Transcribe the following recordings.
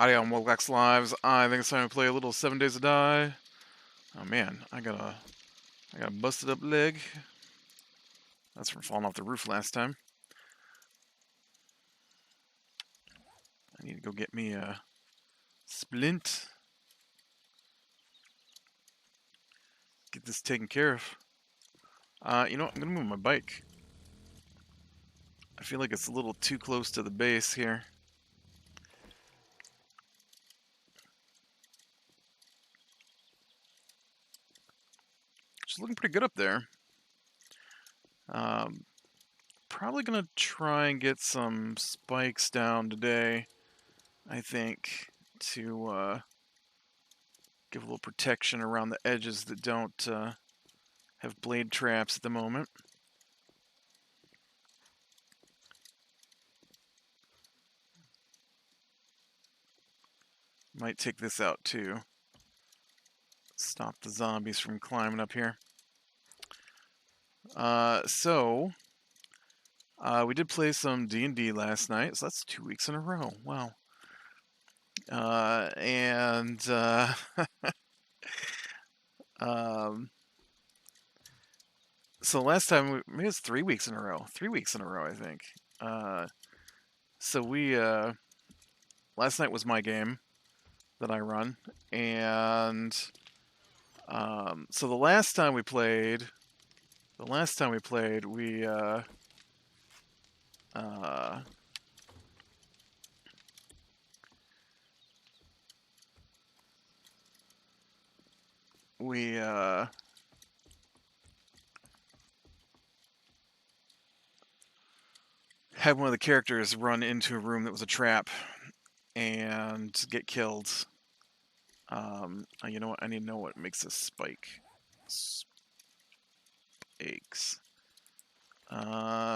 Howdy on Wolgax Lives. I think it's time to play a little 7 Days to Die. Oh man, I got a busted up leg. That's from falling off the roof last time. I need to go get me a splint. Get this taken care of. You know what? I'm gonna move my bike. I feel like it's a little too close to the base here. She's looking pretty good up there. Probably gonna try and get some spikes down today, I think, to give a little protection around the edges that don't have blade traps at the moment. Might take this out too. Stop the zombies from climbing up here. We did play some D&D last night, so that's 2 weeks in a row. Wow. So last time, maybe it's 3 weeks in a row. 3 weeks in a row, I think. Last night was my game that I run, and so the last time we played, we had one of the characters run into a room that was a trap and get killed. You know what? I need to know what makes a spike. Spikes.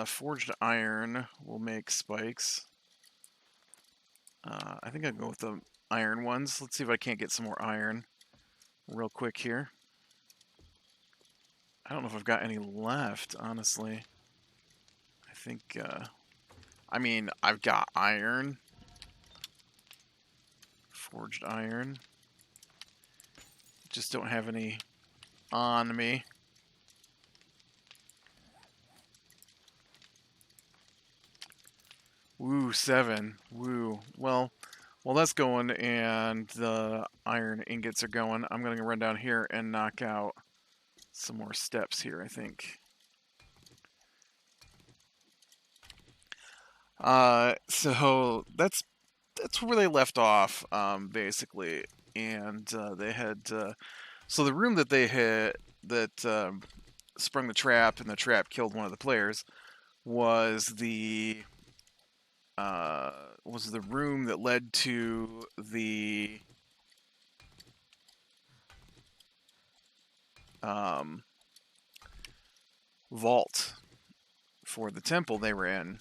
Forged iron will make spikes. I think I'll go with the iron ones. Let's see if I can't get some more iron real quick here. I don't know if I've got any left, honestly. I think, I mean, I've got iron. Forged iron. Just don't have any on me. Woo, 7. Woo. Well, while that's going and the iron ingots are going, I'm going to run down here and knock out some more steps here, I think. So that's where they left off, basically. And they had so the room that they had that sprung the trap and the trap killed one of the players was the room that led to the vault for the temple they were in.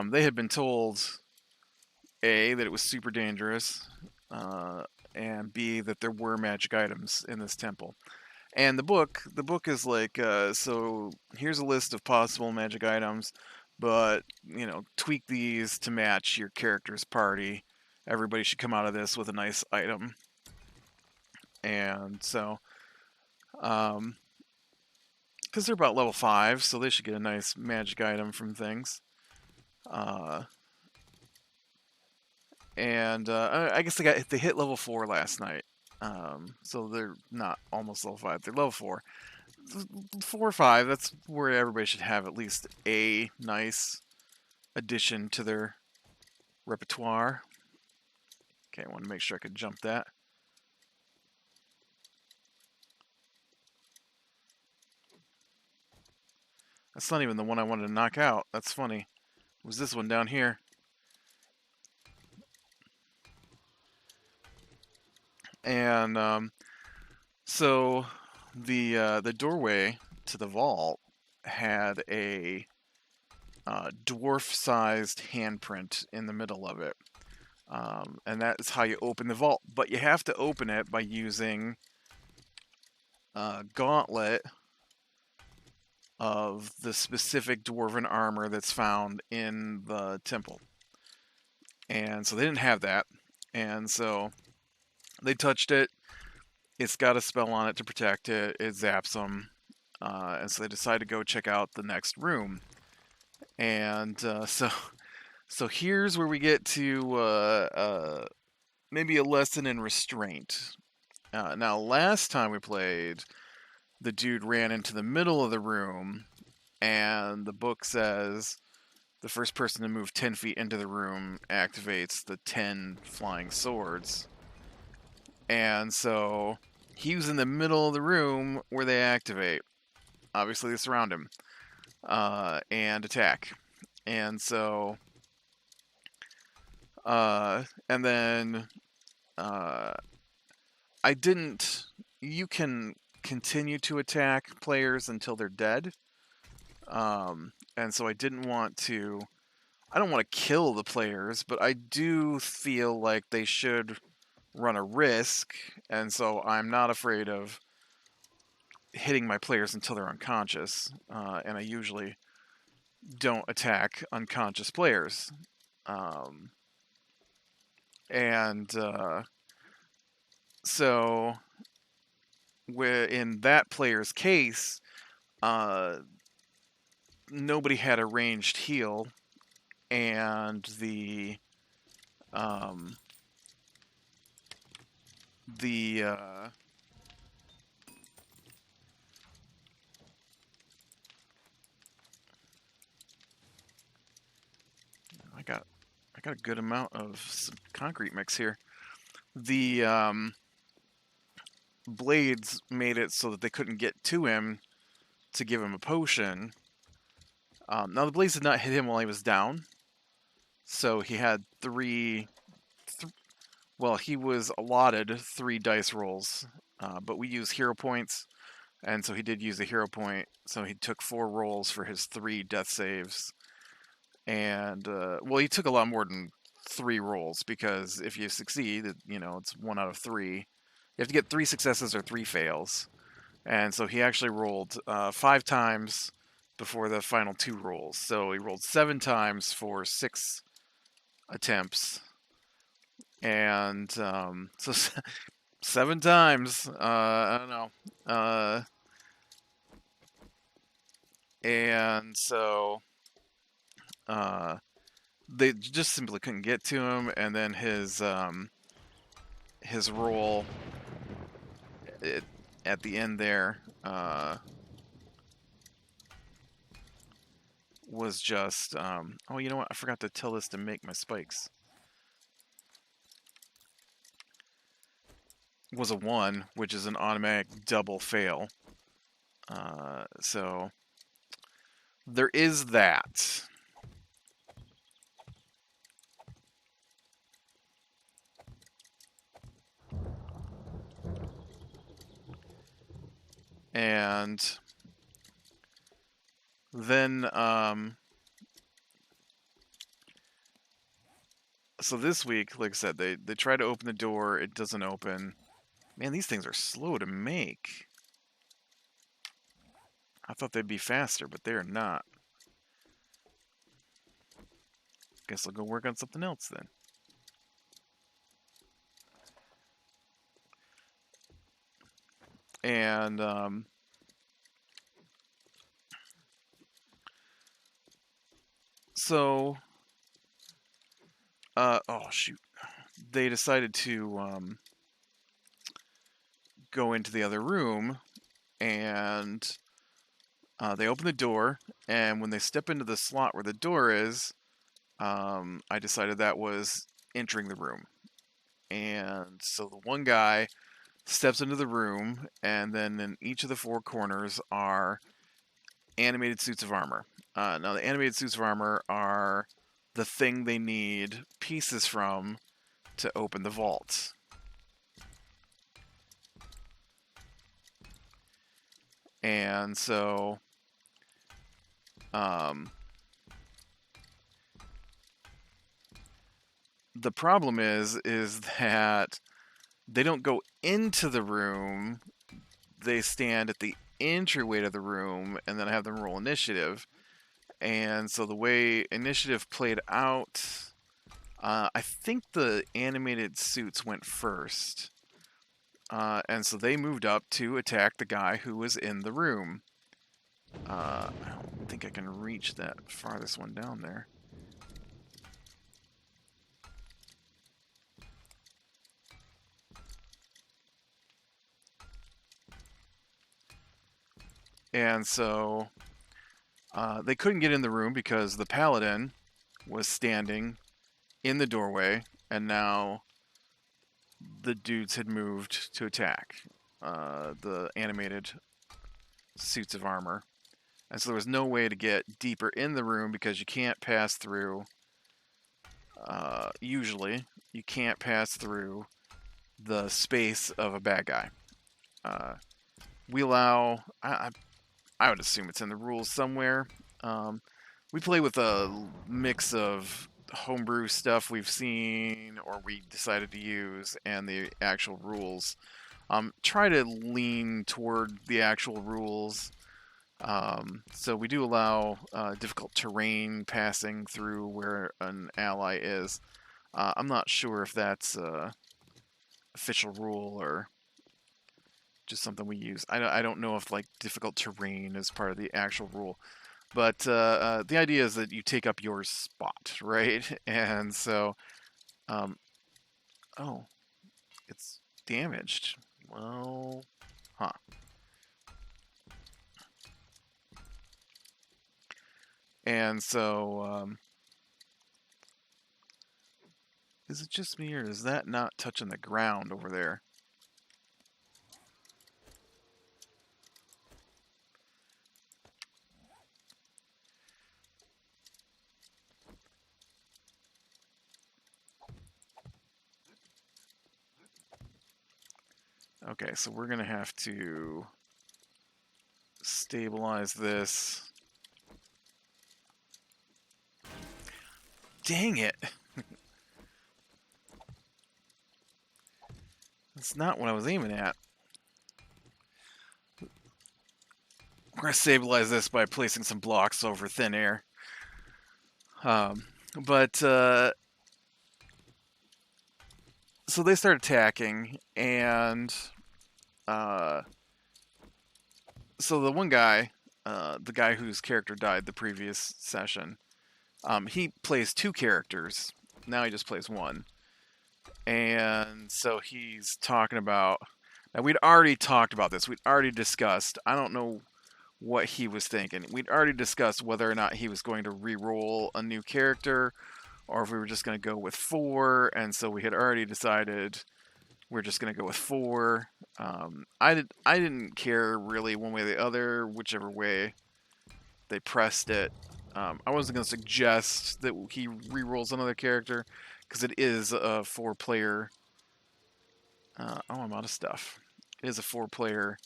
They had been told, A, that it was super dangerous, and B, that there were magic items in this temple. And the book is like, so here's a list of possible magic items, but, you know, tweak these to match your character's party. Everybody should come out of this with a nice item. And so, because they're about level 5, so they should get a nice magic item from things. I guess they hit level 4 last night. So they're not almost level 5, they're level 4. 4 or 5, that's where everybody should have at least a nice addition to their repertoire. Okay, I want to make sure I could jump that. That's not even the one I wanted to knock out. That's funny. It was this one down here. And so the doorway to the vault had a dwarf-sized handprint in the middle of it, and that is how you open the vault. But you have to open it by using a gauntlet of the specific dwarven armor that's found in the temple. And so they didn't have that. And so they touched it. It's got a spell on it to protect it. It zaps them. And so they decide to go check out the next room. And so here's where we get to maybe a lesson in restraint. Now, last time we played, the dude ran into the middle of the room, and the book says the first person to move 10 feet into the room activates the 10 flying swords. And so he was in the middle of the room where they activate. Obviously, they surround him and attack. And so, and then I didn't. You can continue to attack players until they're dead. And so I didn't want to. I don't want to kill the players, but I do feel like they should run a risk, and so I'm not afraid of hitting my players until they're unconscious. And I usually don't attack unconscious players. And so, in that player's case, nobody had a ranged heal, and the I got a good amount of some concrete mix here. The blades made it so that they couldn't get to him to give him a potion. Now the blades did not hit him while he was down, so he had well, he was allotted 3 dice rolls, but we use hero points, and so he did use a hero point, so he took 4 rolls for his 3 death saves. And, well, he took a lot more than 3 rolls, because if you succeed, it's 1 out of 3. You have to get 3 successes or 3 fails. And so he actually rolled 5 times before the final 2 rolls. So he rolled 7 times for 6 attempts. And so 7 times, I don't know. And so they just simply couldn't get to him, and then his roll at the end there was just oh, you know what? I forgot to tell this to make my spikes. Was a 1, which is an automatic double fail. So there is that. And then so this week, like I said, they try to open the door, it doesn't open. Man, these things are slow to make. I thought they'd be faster, but they're not. Guess I'll go work on something else then. And so oh shoot, they decided to go into the other room, and they open the door, and when they step into the slot where the door is, I decided that was entering the room. And so the one guy steps into the room, and then in each of the 4 corners are animated suits of armor. Now, the animated suits of armor are the thing they need pieces from to open the vault. And so the problem is that they don't go into the room. They stand at the entryway to the room, and then I have them roll initiative. And so the way initiative played out, I think the animated suits went first. And so they moved up to attack the guy who was in the room. I don't think I can reach that farthest one down there. And so they couldn't get in the room because the paladin was standing in the doorway, and now the dudes had moved to attack the animated suits of armor. And so there was no way to get deeper in the room because you can't pass through. Usually, you can't pass through the space of a bad guy. We allow. I would assume it's in the rules somewhere. We play with a mix of homebrew stuff we've seen or we decided to use and the actual rules. Try to lean toward the actual rules. So we do allow difficult terrain passing through where an ally is. I'm not sure if that's official rule or just something we use. I don't know if like difficult terrain is part of the actual rule, but the idea is that you take up your spot, right? And so, oh, it's damaged. Well, huh. And so, is it just me or is that not touching the ground over there? Okay, so we're gonna have to stabilize this. Dang it! That's not what I was aiming at. We're gonna stabilize this by placing some blocks over thin air. But so they start attacking, and so the one guy, the guy whose character died the previous session, he plays two characters. Now he just plays one. And so he's talking about. Now, we'd already talked about this. We'd already discussed. I don't know what he was thinking. We'd already discussed whether or not he was going to re-roll a new character or if we were just going to go with 4. And so we had already decided we're just going to go with 4. I didn't care really one way or the other, whichever way they pressed it. I wasn't going to suggest that he re-rolls another character because it is a 4-player. Oh, I'm out of stuff. It is a 4-player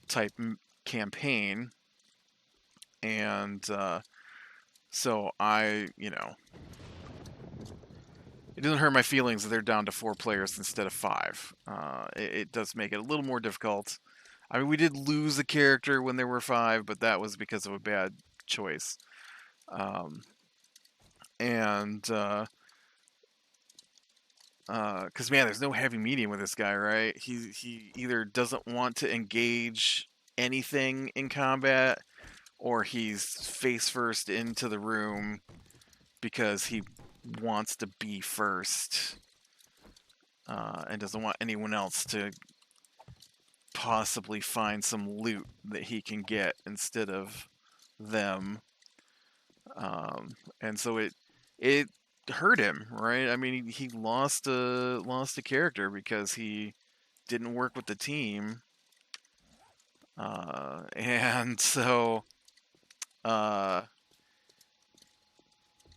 type campaign, and so it doesn't hurt my feelings that they're down to 4 players instead of 5. It does make it a little more difficult. I mean, we did lose a character when there were 5, but that was because of a bad choice. And because man, there's no heavy medium with this guy, right? He either doesn't want to engage anything in combat, or he's face first into the room because he wants to be first and doesn't want anyone else to possibly find some loot that he can get instead of them. And so it hurt him, right? I mean, he lost a character because he didn't work with the team, and so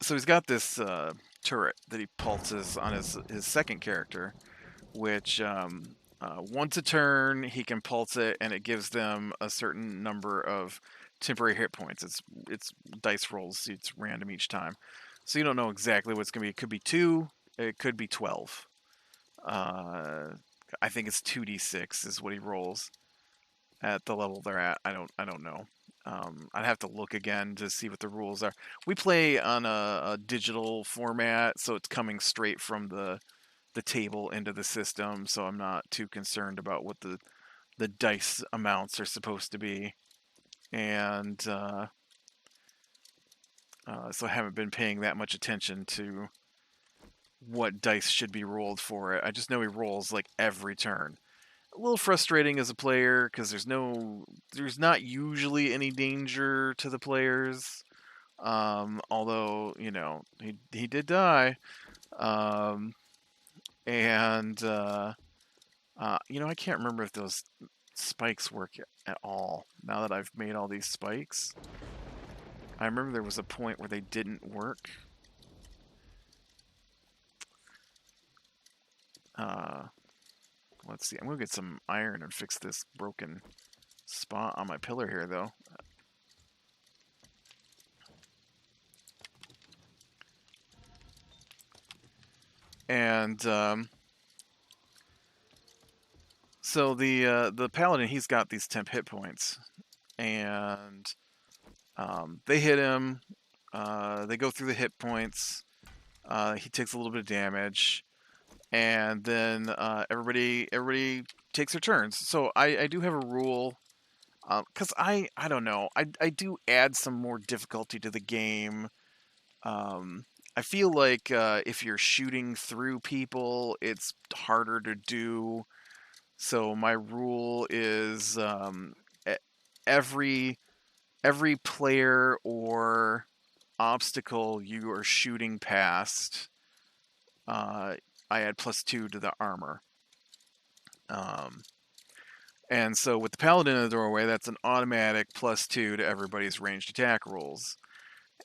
he's got this turret that he pulses on his second character, which once a turn he can pulse it, and it gives them a certain number of temporary hit points. It's dice rolls. It's random each time, so you don't know exactly what it's gonna be. It could be 2. It could be 12. I think it's 2d6 is what he rolls at the level they're at. I don't know. I'd have to look again to see what the rules are. We play on a digital format, so it's coming straight from the table into the system. So I'm not too concerned about what the dice amounts are supposed to be, and so I haven't been paying that much attention to what dice should be rolled for it. I just know he rolls like every turn. A little frustrating as a player because there's not usually any danger to the players. Although he did die, um, and I can't remember if those spikes work at all. Now that I've made all these spikes, I remember there was a point where they didn't work. Uh, let's see. I'm gonna get some iron and fix this broken spot on my pillar here, though. And so the paladin, he's got these temp hit points, and they hit him. They go through the hit points. He takes a little bit of damage, and then everybody takes their turns. So I do have a rule, because I don't know, I do add some more difficulty to the game. I feel like if you're shooting through people, it's harder to do. So my rule is every every player or obstacle you are shooting past, I add +2 to the armor. Um, and so with the paladin in the doorway, that's an automatic +2 to everybody's ranged attack rolls.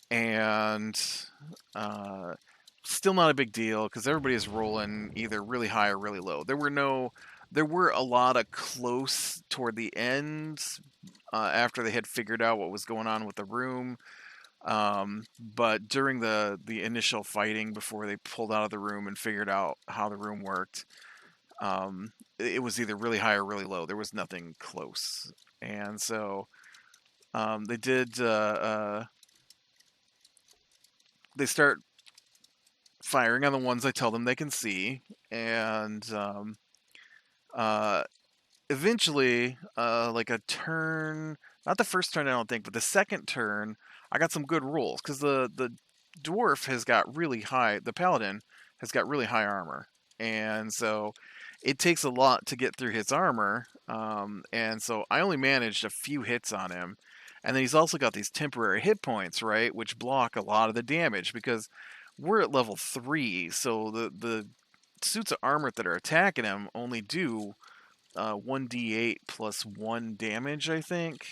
And uh, still not a big deal because everybody is rolling either really high or really low. There were a lot of close toward the end after they had figured out what was going on with the room. But during the initial fighting before they pulled out of the room and figured out how the room worked, it was either really high or really low. There was nothing close, and so they did. They start firing on the ones I tell them they can see, and uh, eventually, like a turn, not the first turn I don't think, but the second turn, I got some good rolls because the dwarf has got really high. The paladin has got really high armor, and so it takes a lot to get through his armor. And so I only managed a few hits on him. And then he's also got these temporary hit points, right, which block a lot of the damage because we're at level 3, so the suits of armor that are attacking him only do 1d8 plus 1 damage, I think.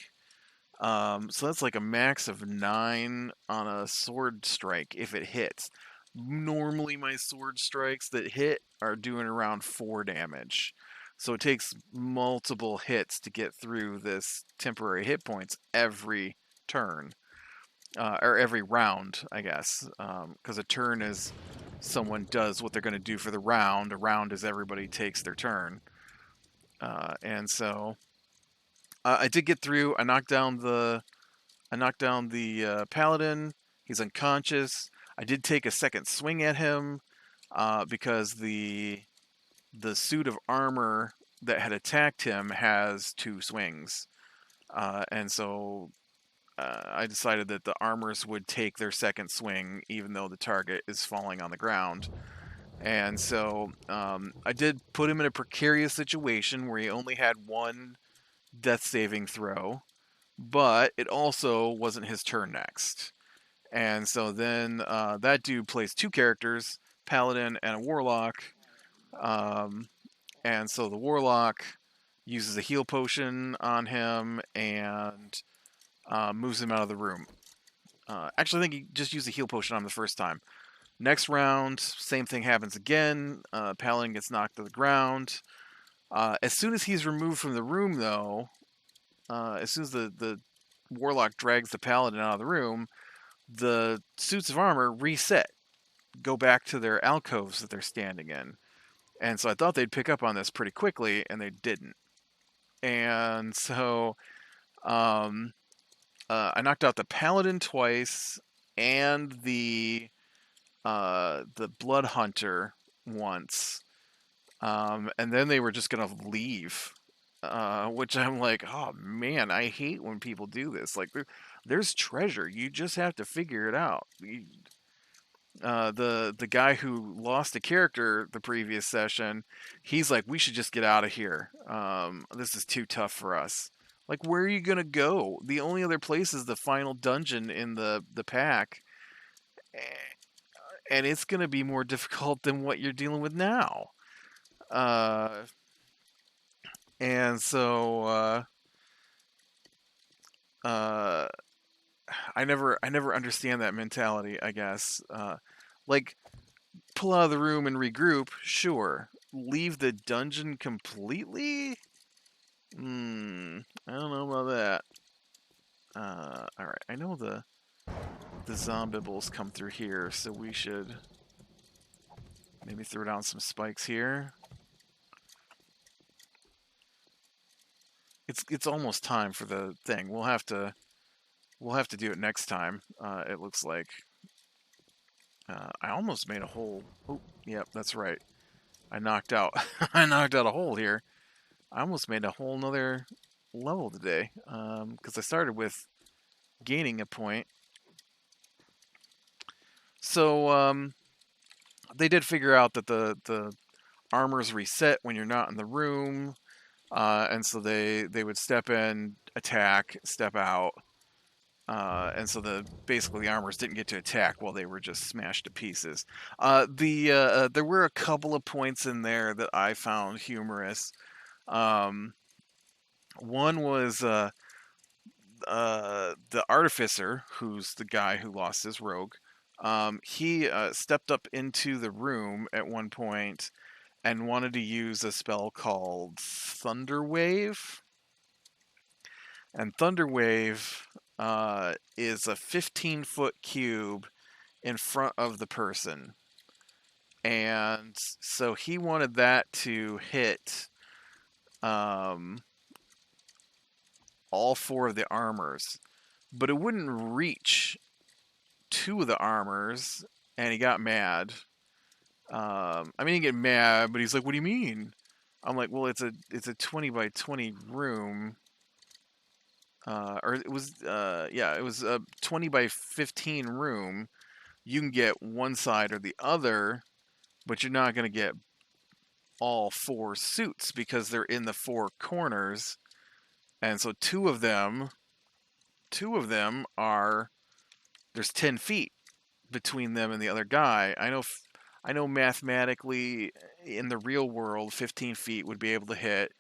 So that's like a max of 9 on a sword strike if it hits. Normally, my sword strikes that hit are doing around 4 damage. So it takes multiple hits to get through this temporary hit points every turn, or every round, I guess. Because a turn is someone does what they're going to do for the round. A round is everybody takes their turn. And so I did get through. I knocked down the paladin. He's unconscious. I did take a second swing at him because the suit of armor that had attacked him has 2 swings, and so I decided that the armors would take their second swing even though the target is falling on the ground. And so I did put him in a precarious situation where he only had 1 death saving throw, but it also wasn't his turn next. And so then that dude plays 2 characters, paladin and a warlock. Um, and so the warlock uses a heal potion on him and moves him out of the room. Actually, I think he just used a heal potion on him the first time. Next round, same thing happens again. Paladin gets knocked to the ground. As soon as he's removed from the room, though, as soon as the warlock drags the paladin out of the room, the suits of armor reset, go back to their alcoves that they're standing in. And so I thought they'd pick up on this pretty quickly, and they didn't. And so I knocked out the paladin twice and the blood hunter once, and then they were just gonna leave. Which I'm like, oh man, I hate when people do this. Like, there's treasure. You just have to figure it out. The guy who lost a character the previous session, he's like, we should just get out of here. This is too tough for us. Like, where are you gonna go? The only other place is the final dungeon in the pack, and it's gonna be more difficult than what you're dealing with now. Uh, and so uh, I never understand that mentality. I guess like pull out of the room and regroup. Sure, leave the dungeon completely. I don't know about that. All right, I know the zombibles come through here, so we should maybe throw down some spikes here. It's almost time for the thing. We'll have to do it next time. It looks like. I almost made a hole. Oh, yep, that's right. I knocked out I knocked out a hole here. I almost made a whole nother level today. Because I started with gaining a point. So they did figure out that the armor's reset when you're not in the room. And so they would step in, attack, step out. And so basically the armors didn't get to attack while they were just smashed to pieces. There were a couple of points in there that I found humorous. One was the artificer, who's the guy who lost his rogue. He stepped up into the room at one point and wanted to use a spell called Thunder Wave. And Thunder Wave is a 15-foot cube in front of the person. And so he wanted that to hit all four of the armors. But it wouldn't reach two of the armors, and he got mad. I mean, he didn't get mad, but he's like, what do you mean? I'm like, well, it's a 20 by 20 room. Or it was a 20 by 15 room. You can get one side or the other, but you're not going to get all four suits because they're in the four corners. And so two of them are, there's 10 feet between them and the other guy. I know mathematically in the real world, 15 feet would be able to hit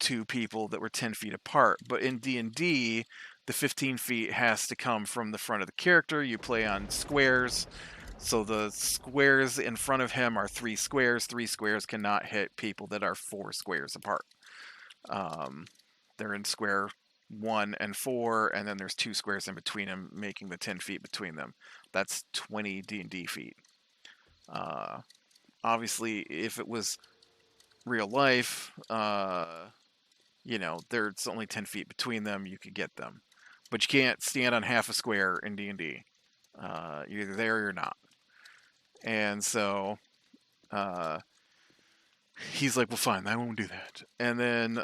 two people that were 10 feet apart. But in D&D, the 15 feet has to come from the front of the character. You play on squares. So the squares in front of him are 3 squares. 3 squares cannot hit people that are 4 squares apart. They're in square 1 and 4, and then there's 2 squares in between them, making the 10 feet between them. That's 20 D&D feet. Obviously, if it was real life, there's only 10 feet between them, you could get them. But you can't stand on half a square in D&D. You're either there or you're not. And so he's like, well, fine, I won't do that. And then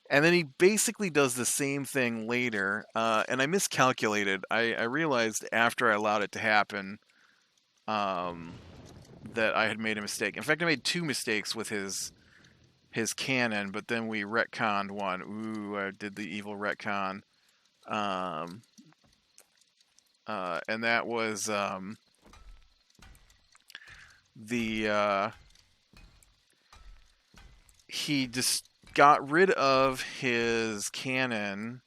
and then he basically does the same thing later. And I miscalculated. I realized after I allowed it to happen that I had made a mistake. In fact, I made 2 mistakes with his cannon, but then we retconned one. Ooh, I did the evil retcon. And that was he just got rid of his cannon.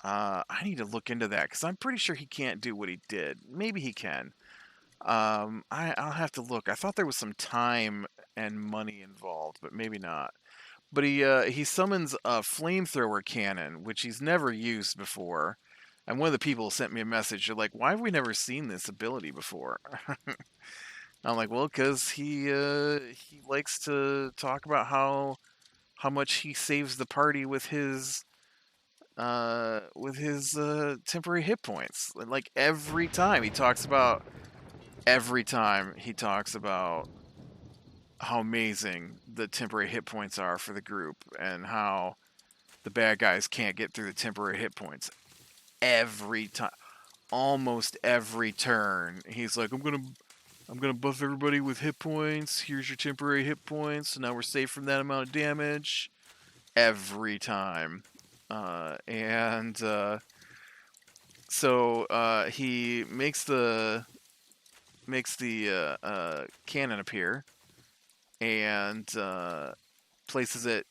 I need to look into that because I'm pretty sure he can't do what he did. Maybe he can. I'll have to look. I thought there was some time and money involved, but maybe not. But he summons a flamethrower cannon, which he's never used before. And one of the people sent me a message. They're like, "Why have we never seen this ability before?" I'm like, "Well, because he likes to talk about how much he saves the party with his with his temporary hit points. Like every time he talks about how amazing the temporary hit points are for the group and how the bad guys can't get through the temporary hit points. Every time, almost every turn, he's like, I'm gonna buff everybody with hit points. Here's your temporary hit points. So now we're safe from that amount of damage. Every time. And so he makes the cannon appear and places it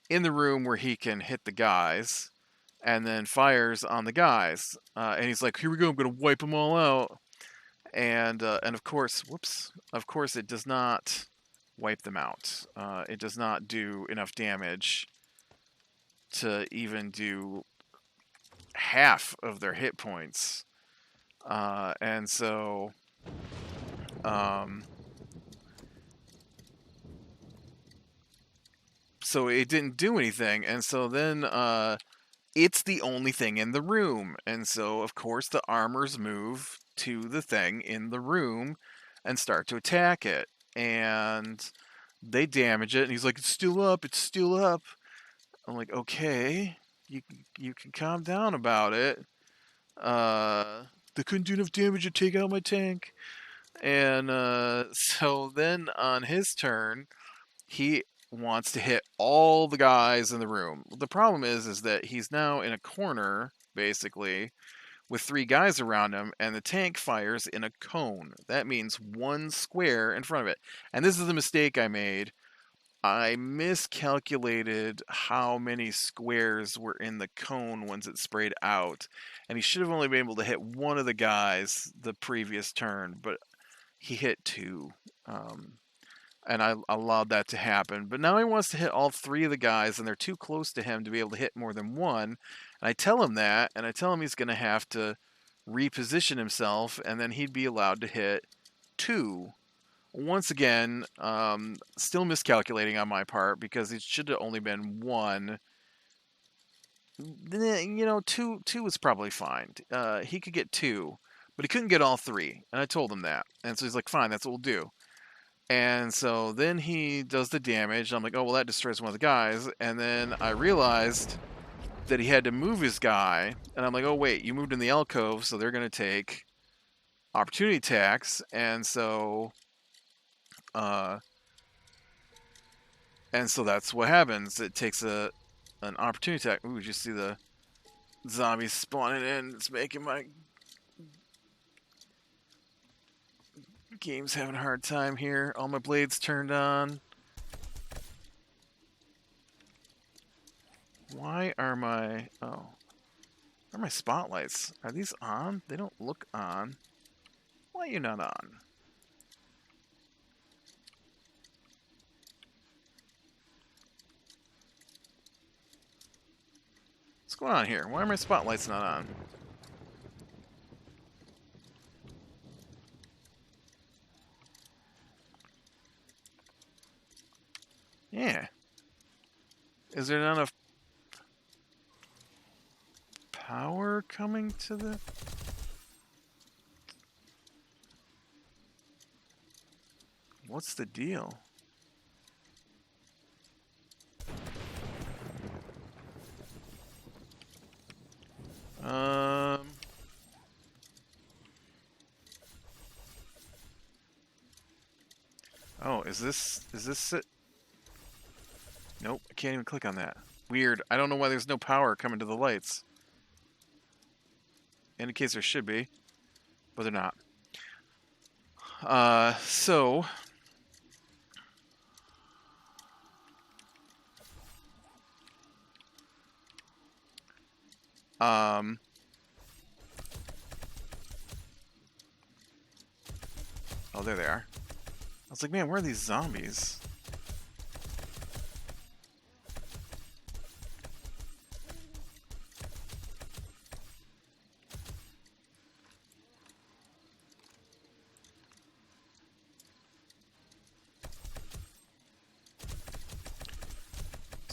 in the room where he can hit the guys, and then fires on the guys. And he's like, "Here we go! I'm gonna wipe them all out." And of course, whoops! Of course, it does not wipe them out. It does not do enough damage to even do half of their hit points. And so so it didn't do anything. And so then it's the only thing in the room. And so, of course, the armors move to the thing in the room and start to attack it. And they damage it. And he's like, it's still up. It's still up. I'm like, okay, you can calm down about it. They couldn't do enough damage to take out my tank. And so then on his turn, he wants to hit all the guys in the room. The problem is that he's now in a corner, basically, with 3 guys around him, and the tank fires in a cone. That means 1 square in front of it. And this is the mistake I made. I miscalculated how many squares were in the cone once it sprayed out. And he should have only been able to hit 1 of the guys the previous turn, but he hit 2. And I allowed that to happen. But now he wants to hit all 3 of the guys, and they're too close to him to be able to hit more than 1. And I tell him that, and I tell him he's going to have to reposition himself, and then he'd be allowed to hit 2. Once again, still miscalculating on my part, because it should have only been 1. You know, 2 was probably fine. He could get 2, but he couldn't get all 3. And I told him that. And so he's like, fine, that's what we'll do. And so then he does the damage. I'm like, oh, well, that destroys one of the guys. And then I realized that he had to move his guy. And I'm like, oh, wait, you moved in the alcove, so they're going to take opportunity attacks. And so that's what happens. It takes an opportunity attack. Ooh, you see the zombies spawning in. It's making my game's having a hard time here. All my blades turned on. Why are my... Oh. Where are my spotlights? Are these on? They don't look on. Why are you not on? What's going on here? Why are my spotlights not on? Yeah. Is there not enough power coming to the... What's the deal? Oh, is this it? Nope, I can't even click on that. Weird. I don't know why there's no power coming to the lights. Indicates there should be, but they're not. So... Oh, there they are. I was like, man, where are these zombies?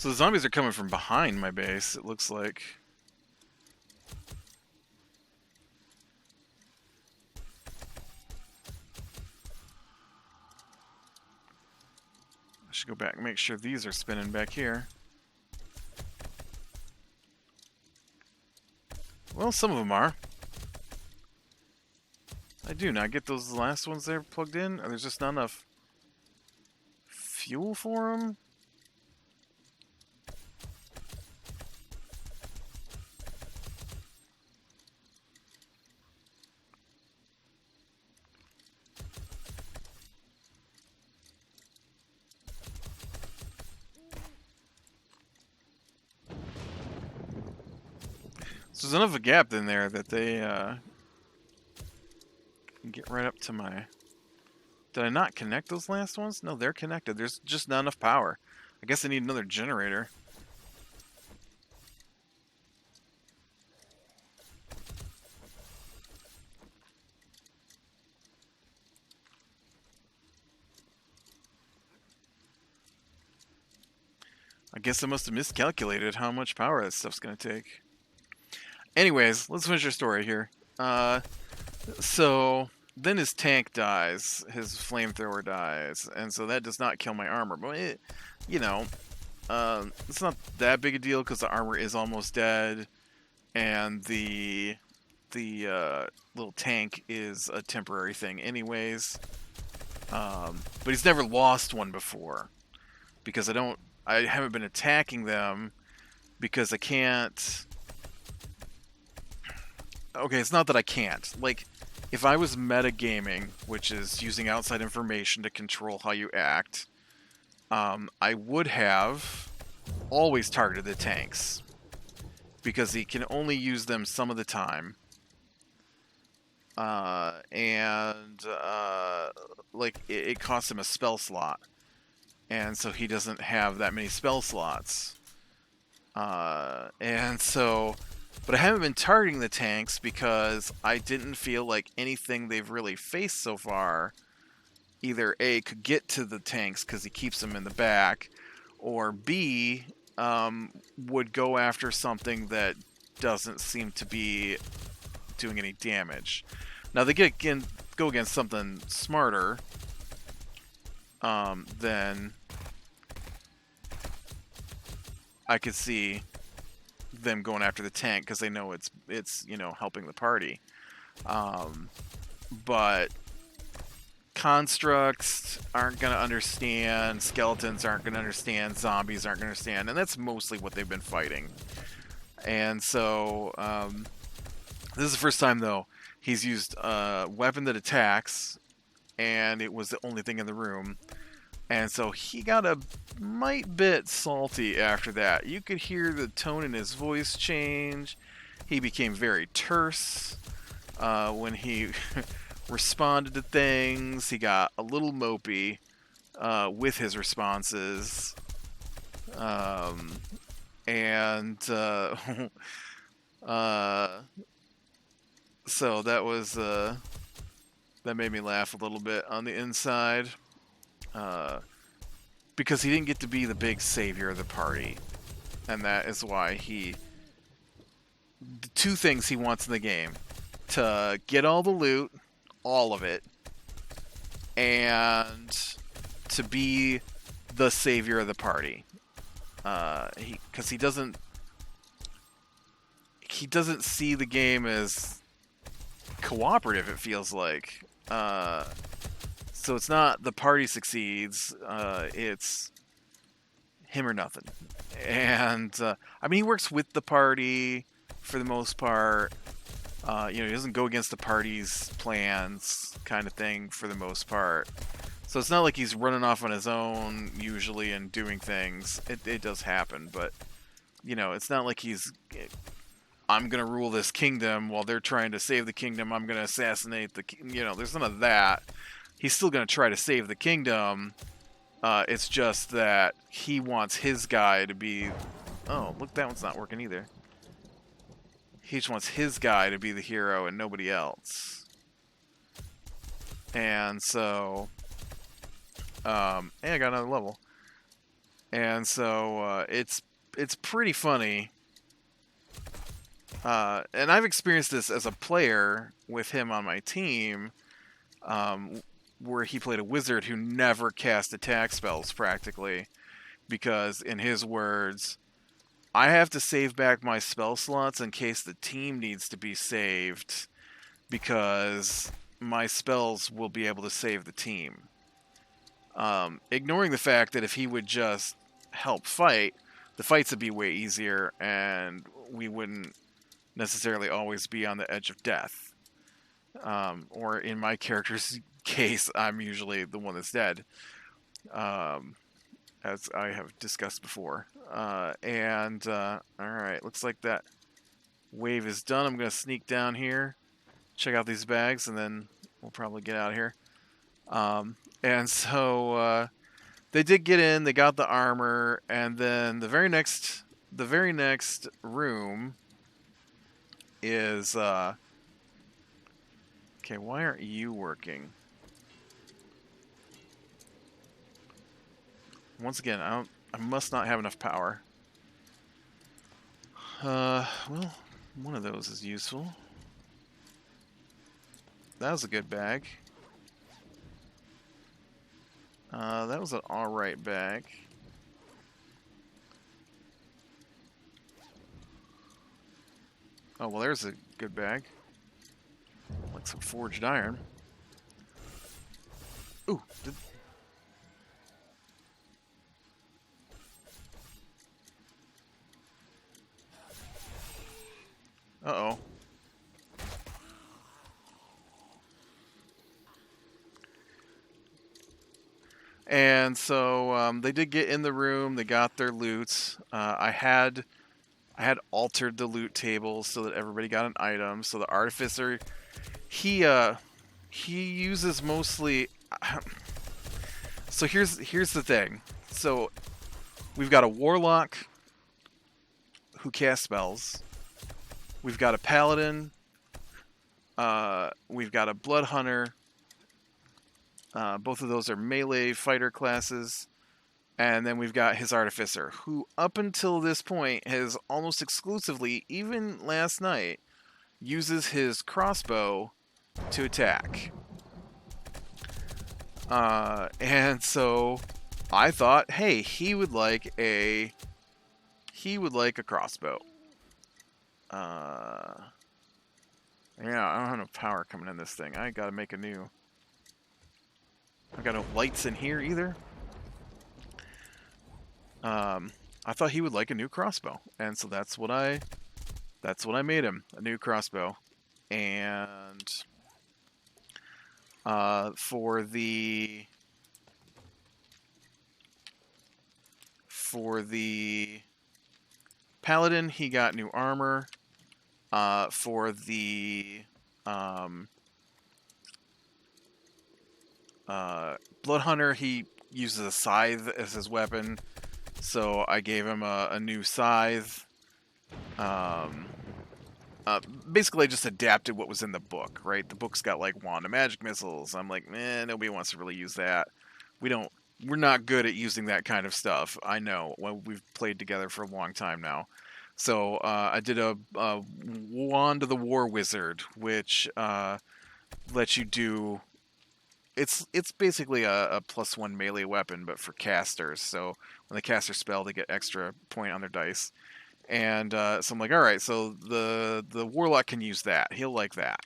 So the zombies are coming from behind my base, it looks like. I should go back and make sure these are spinning back here. Well, some of them are. I do not get those last ones there plugged in, or there's just not enough fuel for them. So there's enough of a gap in there that they can get right up to my... Did I not connect those last ones? No, they're connected. There's just not enough power. I guess I need another generator. I guess I must have miscalculated how much power that stuff's going to take. Anyways, let's finish our story here. So then his tank dies, his flamethrower dies, and so that does not kill my armor. But it, you know, it's not that big a deal because the armor is almost dead, and the little tank is a temporary thing, anyways. But he's never lost one before because I haven't been attacking them because I can't. Okay, it's not that I can't. Like, if I was metagaming, which is using outside information to control how you act, I would have always targeted the tanks. Because he can only use them some of the time. Like, it costs him a spell slot. And so he doesn't have that many spell slots. But I haven't been targeting the tanks because I didn't feel like anything they've really faced so far either A, could get to the tanks because he keeps them in the back, or B, would go after something that doesn't seem to be doing any damage. Now they go against something smarter, then I could see them going after the tank because they know it's helping the party. But constructs aren't going to understand, skeletons aren't going to understand, zombies aren't going to understand, and that's mostly what they've been fighting. And so this is the first time though he's used a weapon that attacks, and it was the only thing in the room. And so he got a mite bit salty after that. You could hear the tone in his voice change. He became very terse when he responded to things. He got a little mopey with his responses. So that was that made me laugh a little bit on the inside. Because he didn't get to be the big savior of the party. And that is why the two things he wants in the game. To get all the loot, all of it, and to be the savior of the party. Because he doesn't see the game as cooperative, it feels like. So it's not the party succeeds, it's him or nothing. And, he works with the party for the most part. He doesn't go against the party's plans kind of thing for the most part. So it's not like he's running off on his own usually and doing things. It does happen, but, it's not like I'm going to rule this kingdom while they're trying to save the kingdom. I'm going to assassinate there's none of that. He's still going to try to save the kingdom. It's just that he wants his guy to be... Oh, look, that one's not working either. He just wants his guy to be the hero and nobody else. And so... hey, I got another level. And so it's pretty funny. And I've experienced this as a player with him on my team, um, where he played a wizard who never cast attack spells practically, because in his words, I have to save back my spell slots in case the team needs to be saved, because my spells will be able to save the team. Ignoring the fact that if he would just help fight, the fights would be way easier and we wouldn't necessarily always be on the edge of death. Or in my character's case, I'm usually the one that's dead, um, as I have discussed before. Alright, looks like that wave is done. I'm going to sneak down here, check out these bags, and then we'll probably get out of here. They did get in, they got the armor, and then the very next room is okay, why aren't you working? Once again, I must not have enough power. Well, one of those is useful. That was a good bag. That was an alright bag. Oh, well, there's a good bag. Like some forged iron. Ooh, uh-oh. And so they did get in the room. They got their loot. I had altered the loot table so that everybody got an item. So the artificer, he uses mostly. So here's the thing. So we've got a warlock who casts spells. We've got a paladin. We've got a blood hunter. Both of those are melee fighter classes. And then we've got his artificer, who up until this point has almost exclusively, even last night, uses his crossbow to attack. And so I thought, hey, he would like a crossbow. Yeah, I don't have no power coming in this thing. I gotta make a new. I've got no lights in here either. I thought he would like a new crossbow, and so that's what I made him, a new crossbow. And for the paladin, he got new armor. For the blood hunter, he uses a scythe as his weapon, so I gave him a new scythe. Basically, I just adapted what was in the book, right? The book's got like wand of magic missiles. I'm like, nobody wants to really use that. We're not good at using that kind of stuff. I know. Well, we've played together for a long time now. So I did a Wand of the War Wizard, which lets you do. It's basically a +1 melee weapon, but for casters. So when they cast their spell, they get extra point on their dice. And so I'm like, all right, so the warlock can use that. He'll like that.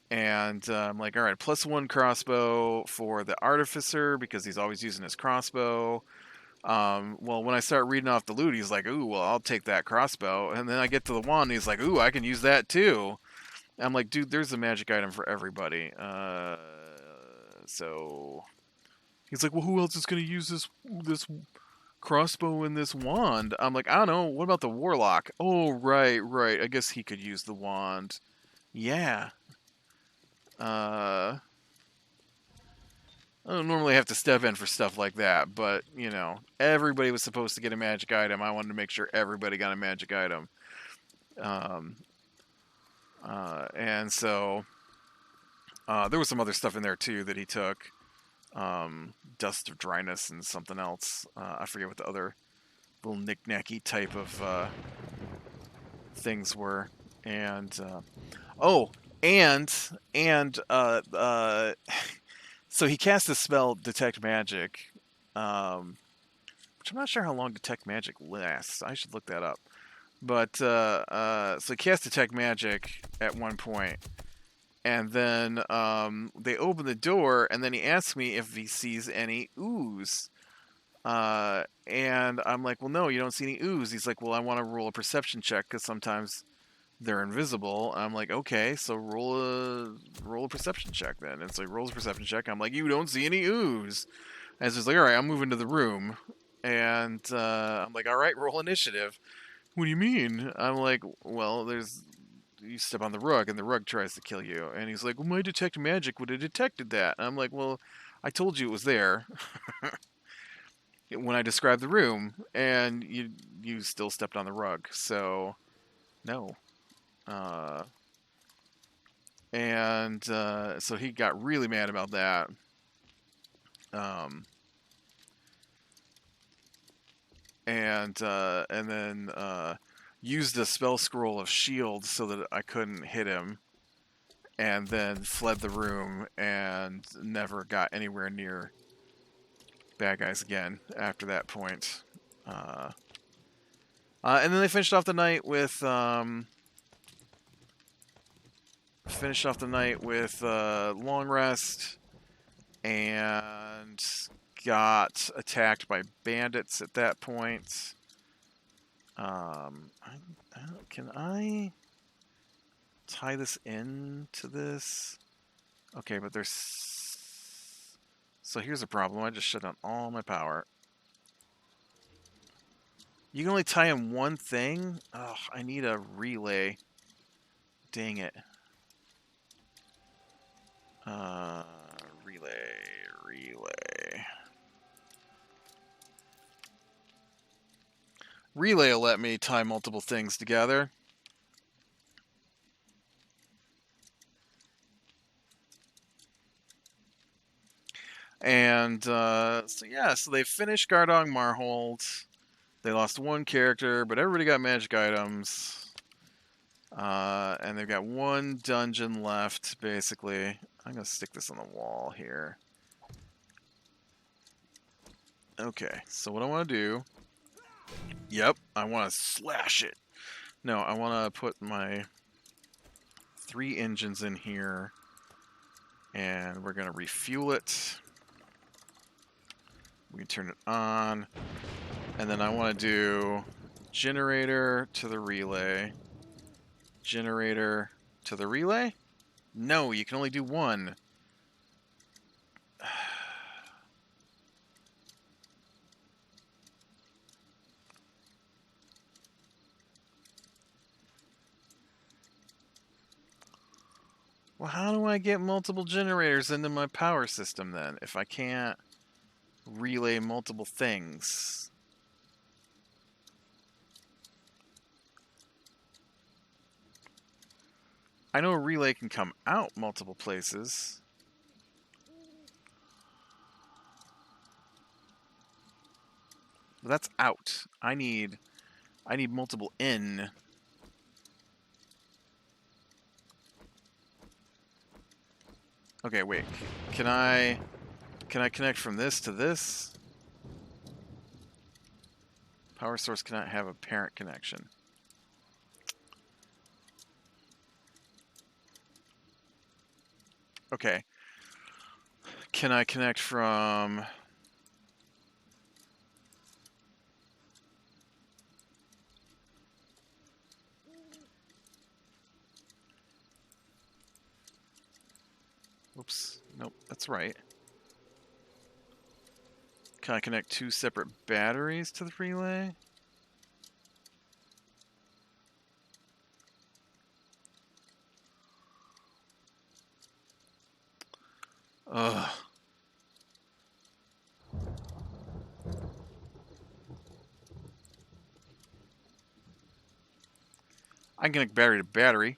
And I'm like, all right, +1 crossbow for the artificer because he's always using his crossbow. Well, when I start reading off the loot, he's like, ooh, well, I'll take that crossbow. And then I get to the wand, and he's like, ooh, I can use that too. And I'm like, dude, there's a magic item for everybody. So he's like, well, who else is going to use this crossbow and this wand? I'm like, I don't know. What about the warlock? Oh, right. I guess he could use the wand. Yeah. I don't normally have to step in for stuff like that, but, everybody was supposed to get a magic item. I wanted to make sure everybody got a magic item. And so there was some other stuff in there, too, that he took. Dust of Dryness and something else. I forget what the other little knick-knacky type of things were. And oh, and and so he cast the spell Detect Magic, which I'm not sure how long Detect Magic lasts. I should look that up. But so he cast Detect Magic at one point, and then they open the door, and then he asks me if he sees any ooze. And I'm like, well, no, you don't see any ooze. He's like, well, I want to roll a perception check because sometimes they're invisible. I'm like, okay, so roll a perception check then. And so he rolls a perception check. I'm like, you don't see any ooze. And so he's like, all right, I'm moving to the room. And I'm like, all right, roll initiative. What do you mean? I'm like, well, you step on the rug and the rug tries to kill you. And he's like, well, my detect magic would have detected that. And I'm like, well, I told you it was there when I described the room, and you still stepped on the rug. So no. Uh, and so he got really mad about that. Um, and then used a spell scroll of shield so that I couldn't hit him, and then fled the room and never got anywhere near bad guys again after that point. And then they finished off the night with long rest, and got attacked by bandits at that point. Can I tie this into this? Okay, but there's... So here's a problem. I just shut down all my power. You can only tie in one thing? Oh, I need a relay. Dang it. Relay. Relay will let me tie multiple things together. And so they finished Gardong Marhold. They lost one character, but everybody got magic items. And they've got one dungeon left, basically. I'm going to stick this on the wall here. Okay, so what I want to do... Yep, I want to slash it. No, I want to put my 3 engines in here. And we're going to refuel it. We can turn it on. And then I want to do generator to the relay. Generator to the relay? No, you can only do one. Well, how do I get multiple generators into my power system then, if I can't relay multiple things? I know a relay can come out multiple places. But that's out. I need multiple in. Okay, wait. Can I connect from this to this? Power source cannot have a parent connection. Okay. Can I connect from... Whoops. Nope, that's right. Can I connect 2 separate batteries to the relay? Ugh. I can connect battery to battery.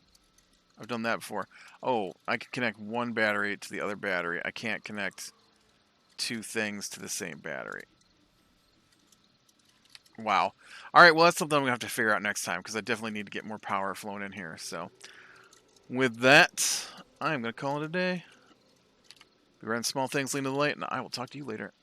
I've done that before. Oh, I can connect one battery to the other battery. I can't connect two things to the same battery. Wow. All right, well, that's something I'm going to have to figure out next time, because I definitely need to get more power flowing in here. So with that, I'm going to call it a day. We run small things leading to the light, and I will talk to you later.